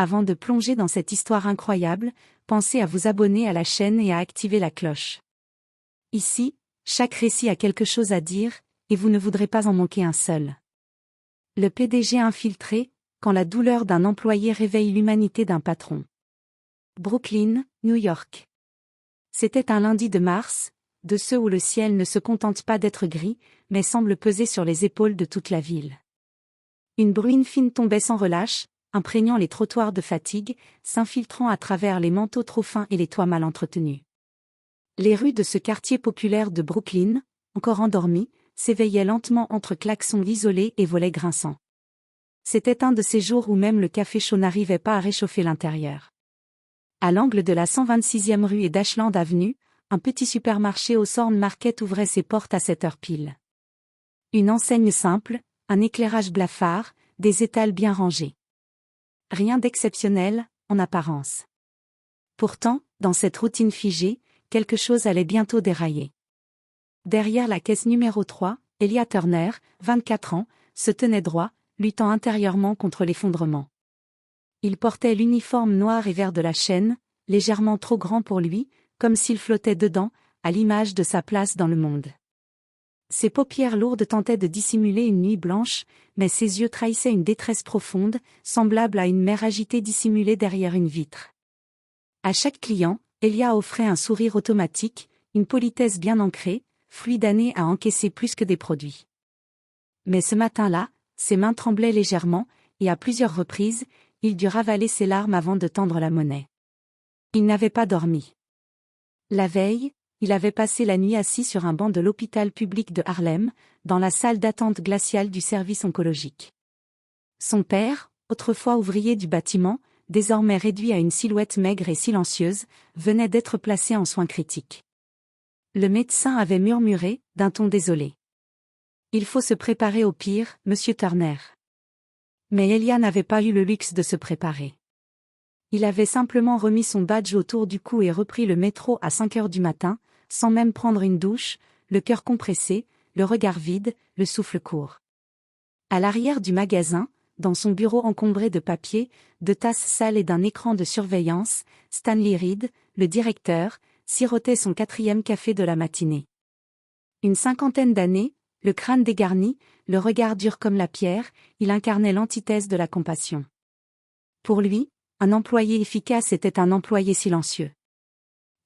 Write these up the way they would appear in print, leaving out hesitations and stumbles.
Avant de plonger dans cette histoire incroyable, pensez à vous abonner à la chaîne et à activer la cloche. Ici, chaque récit a quelque chose à dire, et vous ne voudrez pas en manquer un seul. Le PDG infiltré, quand la douleur d'un employé réveille l'humanité d'un patron. Brooklyn, New York. C'était un lundi de mars, de ceux où le ciel ne se contente pas d'être gris, mais semble peser sur les épaules de toute la ville. Une bruine fine tombait sans relâche, imprégnant les trottoirs de fatigue, s'infiltrant à travers les manteaux trop fins et les toits mal entretenus. Les rues de ce quartier populaire de Brooklyn, encore endormies, s'éveillaient lentement entre klaxons isolés et volets grinçants. C'était un de ces jours où même le café chaud n'arrivait pas à réchauffer l'intérieur. À l'angle de la 126e rue et d'Ashland Avenue, un petit supermarché au Thorn Market ouvrait ses portes à 7 heures pile. Une enseigne simple, un éclairage blafard, des étals bien rangés. Rien d'exceptionnel, en apparence. Pourtant, dans cette routine figée, quelque chose allait bientôt dérailler. Derrière la caisse numéro 3, Elia Turner, 24 ans, se tenait droit, luttant intérieurement contre l'effondrement. Il portait l'uniforme noir et vert de la chaîne, légèrement trop grand pour lui, comme s'il flottait dedans, à l'image de sa place dans le monde. Ses paupières lourdes tentaient de dissimuler une nuit blanche, mais ses yeux trahissaient une détresse profonde, semblable à une mer agitée dissimulée derrière une vitre. À chaque client, Elia offrait un sourire automatique, une politesse bien ancrée, fluidanée à encaisser plus que des produits. Mais ce matin-là, ses mains tremblaient légèrement, et à plusieurs reprises, il dut ravaler ses larmes avant de tendre la monnaie. Il n'avait pas dormi. La veille, il avait passé la nuit assis sur un banc de l'hôpital public de Harlem, dans la salle d'attente glaciale du service oncologique. Son père, autrefois ouvrier du bâtiment, désormais réduit à une silhouette maigre et silencieuse, venait d'être placé en soins critiques. Le médecin avait murmuré, d'un ton désolé. « Il faut se préparer au pire, monsieur Turner. » Mais Elia n'avait pas eu le luxe de se préparer. Il avait simplement remis son badge autour du cou et repris le métro à 5 heures du matin, sans même prendre une douche, le cœur compressé, le regard vide, le souffle court. À l'arrière du magasin, dans son bureau encombré de papiers, de tasses sales et d'un écran de surveillance, Stanley Reed, le directeur, sirotait son 4e café de la matinée. Une 50aine d'années, le crâne dégarni, le regard dur comme la pierre, il incarnait l'antithèse de la compassion. Pour lui, un employé efficace était un employé silencieux.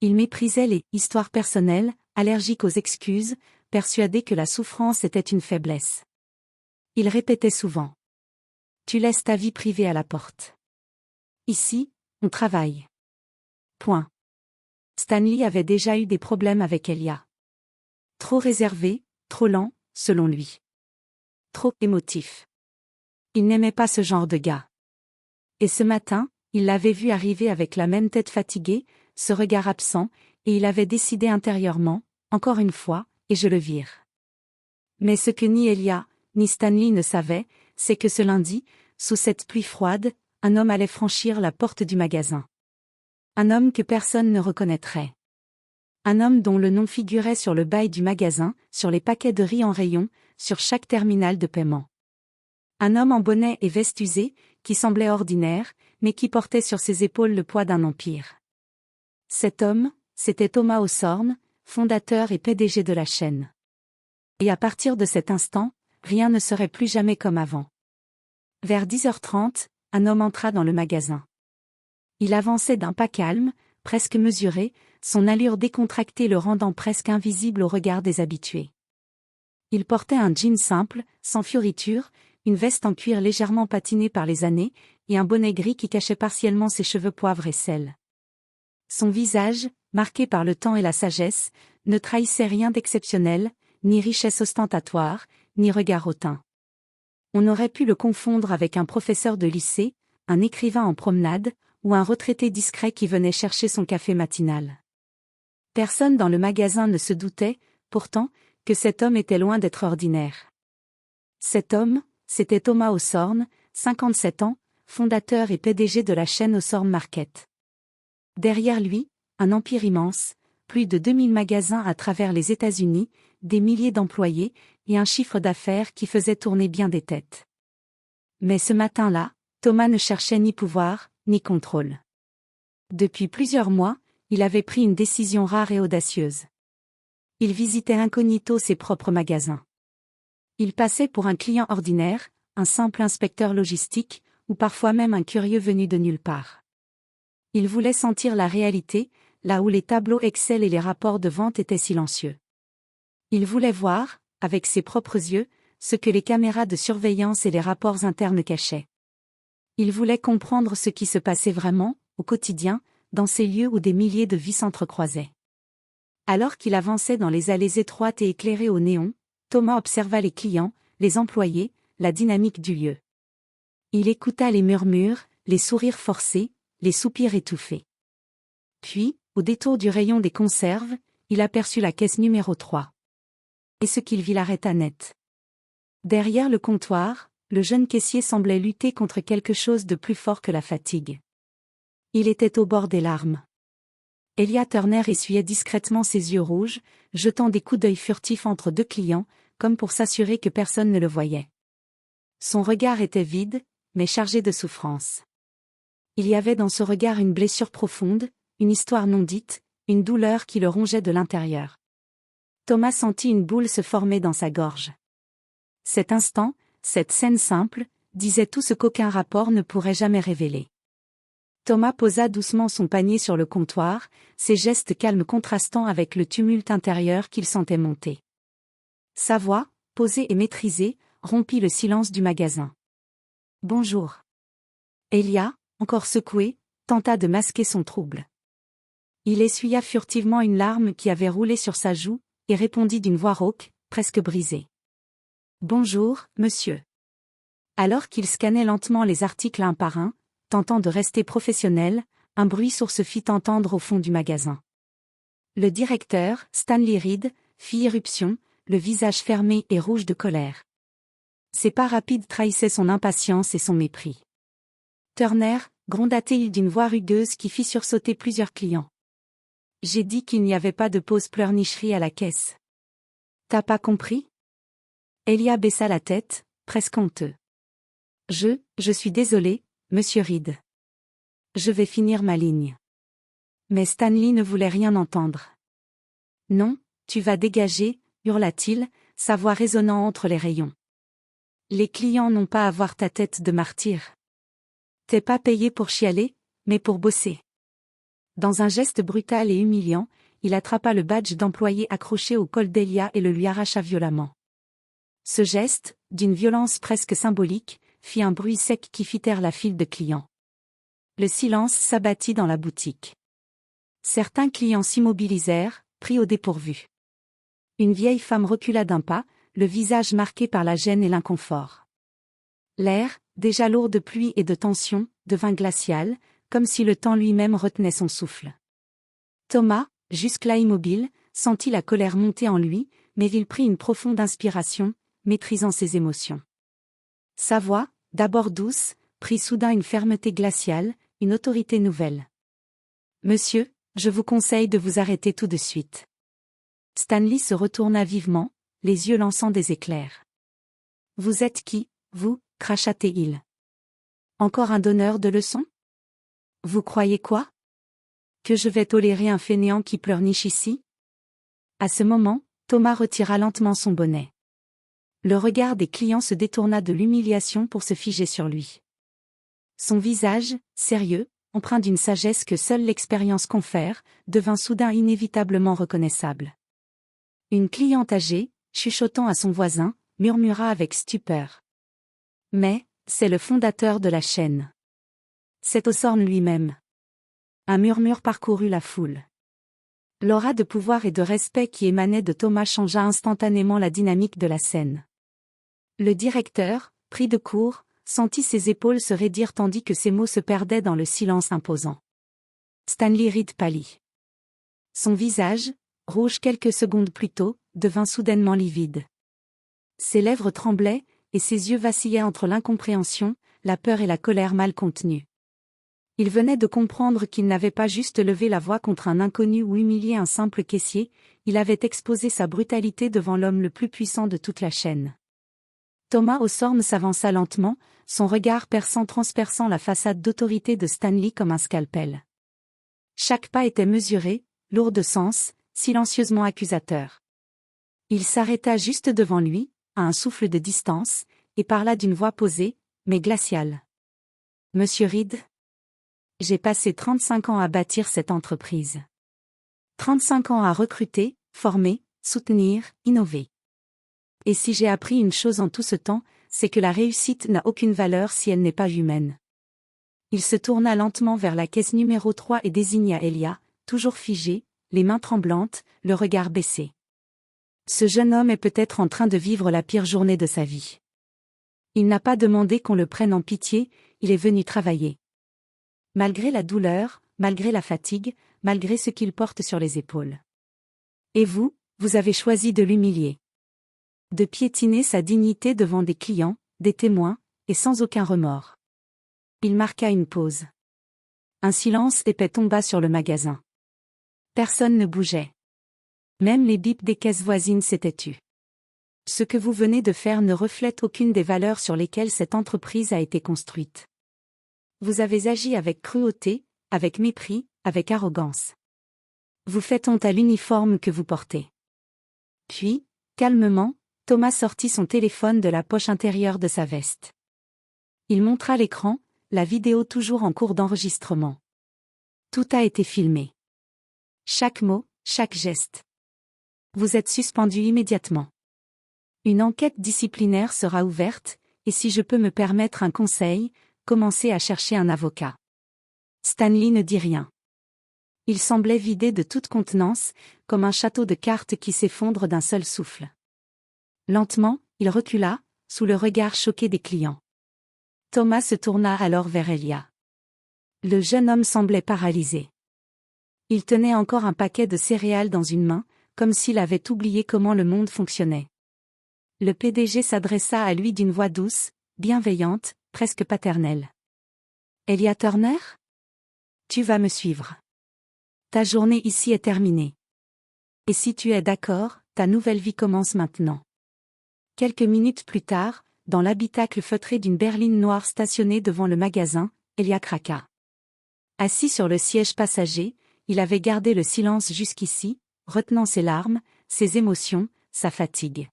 Il méprisait les « histoires personnelles », allergique aux excuses, persuadé que la souffrance était une faiblesse. Il répétait souvent. « Tu laisses ta vie privée à la porte. Ici, on travaille. » Point. Stanley avait déjà eu des problèmes avec Elia. Trop réservé, trop lent, selon lui. Trop émotif. Il n'aimait pas ce genre de gars. Et ce matin, il l'avait vu arriver avec la même tête fatiguée, ce regard absent, et il avait décidé intérieurement, encore une fois, et je le vire. Mais ce que ni Elia, ni Stanley ne savaient, c'est que ce lundi, sous cette pluie froide, un homme allait franchir la porte du magasin. Un homme que personne ne reconnaîtrait. Un homme dont le nom figurait sur le bail du magasin, sur les paquets de riz en rayon, sur chaque terminal de paiement. Un homme en bonnet et veste usée, qui semblait ordinaire, mais qui portait sur ses épaules le poids d'un empire. Cet homme, c'était Thomas Hawthorne, fondateur et PDG de la chaîne. Et à partir de cet instant, rien ne serait plus jamais comme avant. Vers 10h30, un homme entra dans le magasin. Il avançait d'un pas calme, presque mesuré, son allure décontractée le rendant presque invisible au regard des habitués. Il portait un jean simple, sans fioritures, une veste en cuir légèrement patinée par les années, et un bonnet gris qui cachait partiellement ses cheveux poivre et sel. Son visage, marqué par le temps et la sagesse, ne trahissait rien d'exceptionnel, ni richesse ostentatoire, ni regard hautain. On aurait pu le confondre avec un professeur de lycée, un écrivain en promenade, ou un retraité discret qui venait chercher son café matinal. Personne dans le magasin ne se doutait, pourtant, que cet homme était loin d'être ordinaire. Cet homme, c'était Thomas Hawthorne, 57 ans, fondateur et PDG de la chaîne Thorn Market. Derrière lui, un empire immense, plus de 2000 magasins à travers les États-Unis, des milliers d'employés, et un chiffre d'affaires qui faisait tourner bien des têtes. Mais ce matin-là, Thomas ne cherchait ni pouvoir, ni contrôle. Depuis plusieurs mois, il avait pris une décision rare et audacieuse. Il visitait incognito ses propres magasins. Il passait pour un client ordinaire, un simple inspecteur logistique, ou parfois même un curieux venu de nulle part. Il voulait sentir la réalité, là où les tableaux Excel et les rapports de vente étaient silencieux. Il voulait voir, avec ses propres yeux, ce que les caméras de surveillance et les rapports internes cachaient. Il voulait comprendre ce qui se passait vraiment, au quotidien, dans ces lieux où des milliers de vies s'entrecroisaient. Alors qu'il avançait dans les allées étroites et éclairées au néon, Thomas observa les clients, les employés, la dynamique du lieu. Il écouta les murmures, les sourires forcés, les soupirs étouffés. Puis, au détour du rayon des conserves, il aperçut la caisse numéro 3. Et ce qu'il vit l'arrêta net. Derrière le comptoir, le jeune caissier semblait lutter contre quelque chose de plus fort que la fatigue. Il était au bord des larmes. Elia Turner essuyait discrètement ses yeux rouges, jetant des coups d'œil furtifs entre deux clients, comme pour s'assurer que personne ne le voyait. Son regard était vide, mais chargé de souffrance. Il y avait dans ce regard une blessure profonde, une histoire non dite, une douleur qui le rongeait de l'intérieur. Thomas sentit une boule se former dans sa gorge. Cet instant, cette scène simple, disait tout ce qu'aucun rapport ne pourrait jamais révéler. Thomas posa doucement son panier sur le comptoir, ses gestes calmes contrastant avec le tumulte intérieur qu'il sentait monter. Sa voix, posée et maîtrisée, rompit le silence du magasin. « Bonjour. » Elia, encore secoué, tenta de masquer son trouble. Il essuya furtivement une larme qui avait roulé sur sa joue, et répondit d'une voix rauque, presque brisée. « Bonjour, monsieur. » Alors qu'il scannait lentement les articles un par un, tentant de rester professionnel, un bruit sourd se fit entendre au fond du magasin. Le directeur, Stanley Reed, fit irruption, le visage fermé et rouge de colère. Ses pas rapides trahissaient son impatience et son mépris. « Turner », gronda-t-il d'une voix rugueuse qui fit sursauter plusieurs clients. « J'ai dit qu'il n'y avait pas de pause pleurnicherie à la caisse. T'as pas compris ?» Elia baissa la tête, presque honteux. « Je suis désolé, monsieur Reed. Je vais finir ma ligne. » Mais Stanley ne voulait rien entendre. « Non, tu vas dégager, » hurla-t-il, sa voix résonnant entre les rayons. « Les clients n'ont pas à voir ta tête de martyr. T'es pas payé pour chialer, mais pour bosser. » Dans un geste brutal et humiliant, il attrapa le badge d'employé accroché au col d'Elia et le lui arracha violemment. Ce geste, d'une violence presque symbolique, fit un bruit sec qui fit taire la file de clients. Le silence s'abattit dans la boutique. Certains clients s'immobilisèrent, pris au dépourvu. Une vieille femme recula d'un pas, le visage marqué par la gêne et l'inconfort. L'air, déjà lourd de pluie et de tension, devint glacial, comme si le temps lui-même retenait son souffle. Thomas, jusque-là immobile, sentit la colère monter en lui, mais il prit une profonde inspiration, maîtrisant ses émotions. Sa voix, d'abord douce, prit soudain une fermeté glaciale, une autorité nouvelle. « Monsieur, je vous conseille de vous arrêter tout de suite. » Stanley se retourna vivement, les yeux lançant des éclairs. « Vous êtes qui, vous ?» cracha-t-il. « Encore un donneur de leçons ? Vous croyez quoi ? Que je vais tolérer un fainéant qui pleurniche ici ? » À ce moment, Thomas retira lentement son bonnet. Le regard des clients se détourna de l'humiliation pour se figer sur lui. Son visage, sérieux, empreint d'une sagesse que seule l'expérience confère, devint soudain inévitablement reconnaissable. Une cliente âgée, chuchotant à son voisin, murmura avec stupeur. « Mais, c'est le fondateur de la chaîne. C'est Hawthorne lui-même. » Un murmure parcourut la foule. L'aura de pouvoir et de respect qui émanait de Thomas changea instantanément la dynamique de la scène. Le directeur, pris de court, sentit ses épaules se raidir tandis que ses mots se perdaient dans le silence imposant. Stanley Reed pâlit. Son visage, rouge quelques secondes plus tôt, devint soudainement livide. Ses lèvres tremblaient, et ses yeux vacillaient entre l'incompréhension, la peur et la colère mal contenue. Il venait de comprendre qu'il n'avait pas juste levé la voix contre un inconnu ou humilié un simple caissier, il avait exposé sa brutalité devant l'homme le plus puissant de toute la chaîne. Thomas Hawthorne s'avança lentement, son regard perçant transperçant la façade d'autorité de Stanley comme un scalpel. Chaque pas était mesuré, lourd de sens, silencieusement accusateur. Il s'arrêta juste devant lui, à un souffle de distance, et parla d'une voix posée, mais glaciale. « Monsieur Reed, j'ai passé 35 ans à bâtir cette entreprise. 35 ans à recruter, former, soutenir, innover. Et si j'ai appris une chose en tout ce temps, c'est que la réussite n'a aucune valeur si elle n'est pas humaine. » Il se tourna lentement vers la caisse numéro 3 et désigna Elia, toujours figée, les mains tremblantes, le regard baissé. Ce jeune homme est peut-être en train de vivre la pire journée de sa vie. Il n'a pas demandé qu'on le prenne en pitié, il est venu travailler. Malgré la douleur, malgré la fatigue, malgré ce qu'il porte sur les épaules. Et vous, vous avez choisi de l'humilier. De piétiner sa dignité devant des clients, des témoins, et sans aucun remords. Il marqua une pause. Un silence épais tomba sur le magasin. Personne ne bougeait. Même les bips des caisses voisines s'étaient tus. Ce que vous venez de faire ne reflète aucune des valeurs sur lesquelles cette entreprise a été construite. Vous avez agi avec cruauté, avec mépris, avec arrogance. Vous faites honte à l'uniforme que vous portez. Puis, calmement, Thomas sortit son téléphone de la poche intérieure de sa veste. Il montra l'écran, la vidéo toujours en cours d'enregistrement. Tout a été filmé. Chaque mot, chaque geste. Vous êtes suspendu immédiatement. Une enquête disciplinaire sera ouverte, et si je peux me permettre un conseil, commencez à chercher un avocat. Stanley ne dit rien. Il semblait vidé de toute contenance, comme un château de cartes qui s'effondre d'un seul souffle. Lentement, il recula, sous le regard choqué des clients. Thomas se tourna alors vers Elia. Le jeune homme semblait paralysé. Il tenait encore un paquet de céréales dans une main, comme s'il avait oublié comment le monde fonctionnait. Le PDG s'adressa à lui d'une voix douce, bienveillante, presque paternelle. « Elia Turner ? Tu vas me suivre. Ta journée ici est terminée. Et si tu es d'accord, ta nouvelle vie commence maintenant. » Quelques minutes plus tard, dans l'habitacle feutré d'une berline noire stationnée devant le magasin, Elia craqua. Assis sur le siège passager, il avait gardé le silence jusqu'ici, retenant ses larmes, ses émotions, sa fatigue.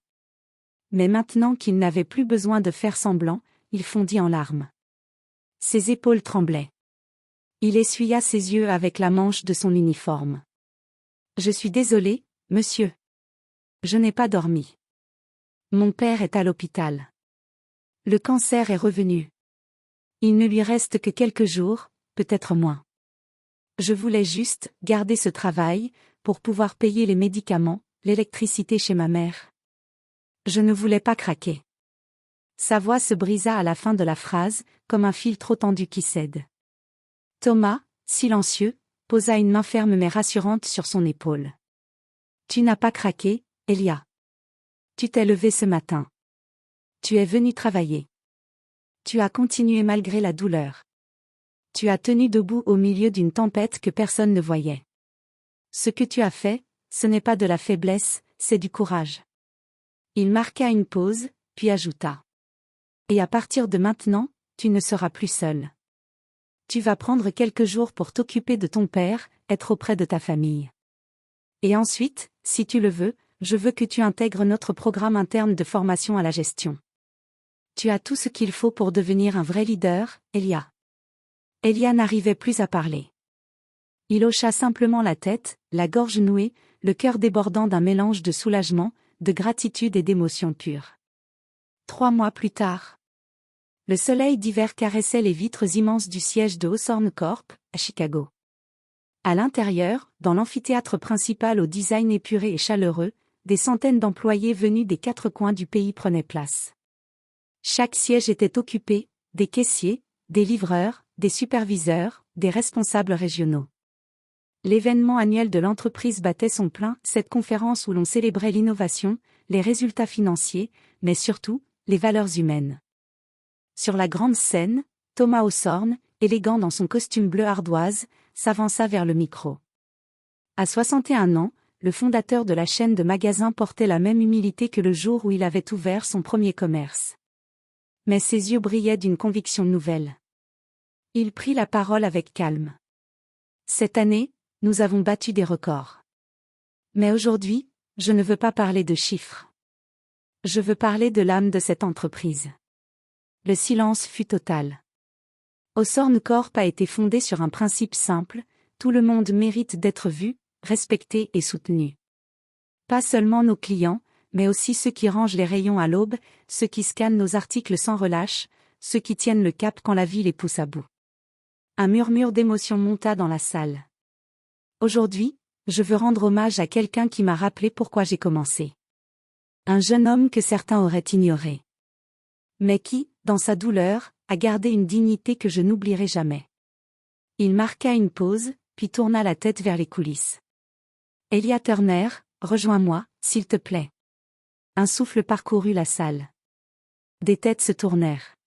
Mais maintenant qu'il n'avait plus besoin de faire semblant, il fondit en larmes. Ses épaules tremblaient. Il essuya ses yeux avec la manche de son uniforme. « Je suis désolé, monsieur. Je n'ai pas dormi. Mon père est à l'hôpital. Le cancer est revenu. Il ne lui reste que quelques jours, peut-être moins. Je voulais juste garder ce travail, pour pouvoir payer les médicaments, l'électricité chez ma mère. Je ne voulais pas craquer. » Sa voix se brisa à la fin de la phrase, comme un fil trop tendu qui cède. Thomas, silencieux, posa une main ferme mais rassurante sur son épaule. « Tu n'as pas craqué, Elia. Tu t'es levé ce matin. Tu es venu travailler. Tu as continué malgré la douleur. Tu as tenu debout au milieu d'une tempête que personne ne voyait. Ce que tu as fait, ce n'est pas de la faiblesse, c'est du courage. » Il marqua une pause, puis ajouta. « Et à partir de maintenant, tu ne seras plus seul. Tu vas prendre quelques jours pour t'occuper de ton père, être auprès de ta famille. Et ensuite, si tu le veux, je veux que tu intègres notre programme interne de formation à la gestion. Tu as tout ce qu'il faut pour devenir un vrai leader, Elia. » Elia n'arrivait plus à parler. Il hocha simplement la tête, la gorge nouée, le cœur débordant d'un mélange de soulagement, de gratitude et d'émotion pure. 3 mois plus tard. Le soleil d'hiver caressait les vitres immenses du siège de Hawthorne Corp, à Chicago. À l'intérieur, dans l'amphithéâtre principal au design épuré et chaleureux, des centaines d'employés venus des 4 coins du pays prenaient place. Chaque siège était occupé, des caissiers, des livreurs, des superviseurs, des responsables régionaux. L'événement annuel de l'entreprise battait son plein, cette conférence où l'on célébrait l'innovation, les résultats financiers, mais surtout, les valeurs humaines. Sur la grande scène, Thomas Hawthorne, élégant dans son costume bleu ardoise, s'avança vers le micro. À 61 ans, le fondateur de la chaîne de magasins portait la même humilité que le jour où il avait ouvert son premier commerce. mais ses yeux brillaient d'une conviction nouvelle. Il prit la parole avec calme. Cette année, nous avons battu des records. Mais aujourd'hui, je ne veux pas parler de chiffres. Je veux parler de l'âme de cette entreprise. Le silence fut total. Hawthorne Corp a été fondé sur un principe simple: tout le monde mérite d'être vu, respecté et soutenu. Pas seulement nos clients, mais aussi ceux qui rangent les rayons à l'aube, ceux qui scannent nos articles sans relâche, ceux qui tiennent le cap quand la vie les pousse à bout. Un murmure d'émotion monta dans la salle. Aujourd'hui, je veux rendre hommage à quelqu'un qui m'a rappelé pourquoi j'ai commencé. Un jeune homme que certains auraient ignoré. Mais qui, dans sa douleur, a gardé une dignité que je n'oublierai jamais. Il marqua une pause, puis tourna la tête vers les coulisses. Elia Turner, rejoins-moi, s'il te plaît. Un souffle parcourut la salle. Des têtes se tournèrent.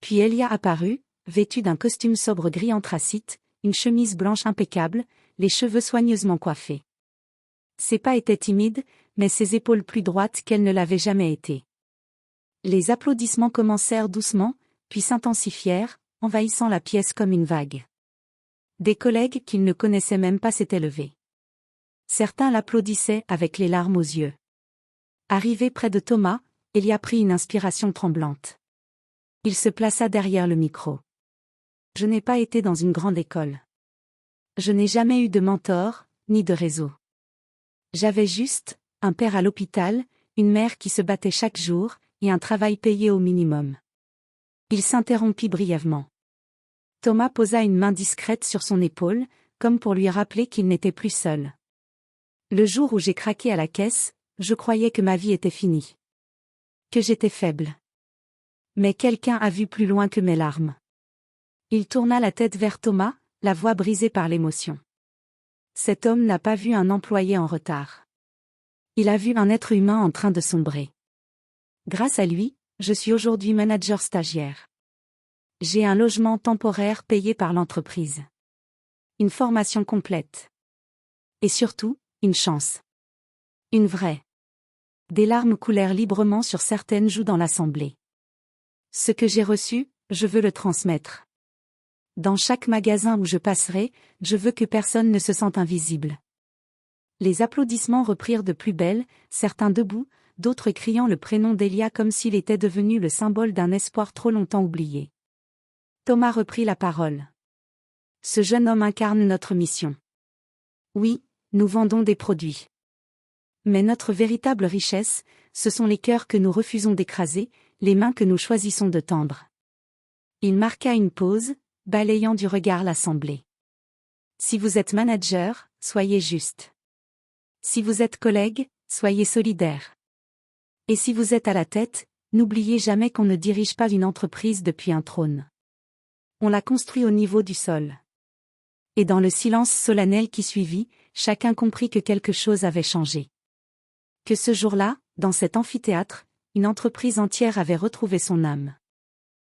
Puis Elia apparut, vêtue d'un costume sobre gris anthracite, une chemise blanche impeccable, les cheveux soigneusement coiffés. Ses pas étaient timides, mais ses épaules plus droites qu'elles ne l'avaient jamais été. Les applaudissements commencèrent doucement, puis s'intensifièrent, envahissant la pièce comme une vague. Des collègues qu'il ne connaissait même pas s'étaient levés. Certains l'applaudissaient avec les larmes aux yeux. Arrivé près de Thomas, Elia prit une inspiration tremblante. Il se plaça derrière le micro. Je n'ai pas été dans une grande école. Je n'ai jamais eu de mentor, ni de réseau. J'avais juste un père à l'hôpital, une mère qui se battait chaque jour, et un travail payé au minimum. Il s'interrompit brièvement. Thomas posa une main discrète sur son épaule, comme pour lui rappeler qu'il n'était plus seul. Le jour où j'ai craqué à la caisse, je croyais que ma vie était finie. Que j'étais faible. Mais quelqu'un a vu plus loin que mes larmes. Il tourna la tête vers Thomas, la voix brisée par l'émotion. Cet homme n'a pas vu un employé en retard. Il a vu un être humain en train de sombrer. Grâce à lui, je suis aujourd'hui manager stagiaire. J'ai un logement temporaire payé par l'entreprise. Une formation complète. Et surtout, une chance. Une vraie. Des larmes coulèrent librement sur certaines joues dans l'assemblée. Ce que j'ai reçu, je veux le transmettre. Dans chaque magasin où je passerai, je veux que personne ne se sente invisible. Les applaudissements reprirent de plus belle, certains debout, d'autres criant le prénom d'Elia comme s'il était devenu le symbole d'un espoir trop longtemps oublié. Thomas reprit la parole. Ce jeune homme incarne notre mission. Oui, nous vendons des produits. Mais notre véritable richesse, ce sont les cœurs que nous refusons d'écraser, les mains que nous choisissons de tendre. Il marqua une pause, balayant du regard l'assemblée. Si vous êtes manager, soyez juste. Si vous êtes collègue, soyez solidaire. Et si vous êtes à la tête, n'oubliez jamais qu'on ne dirige pas une entreprise depuis un trône. On l'a construit au niveau du sol. Et dans le silence solennel qui suivit, chacun comprit que quelque chose avait changé. Que ce jour-là, dans cet amphithéâtre, une entreprise entière avait retrouvé son âme.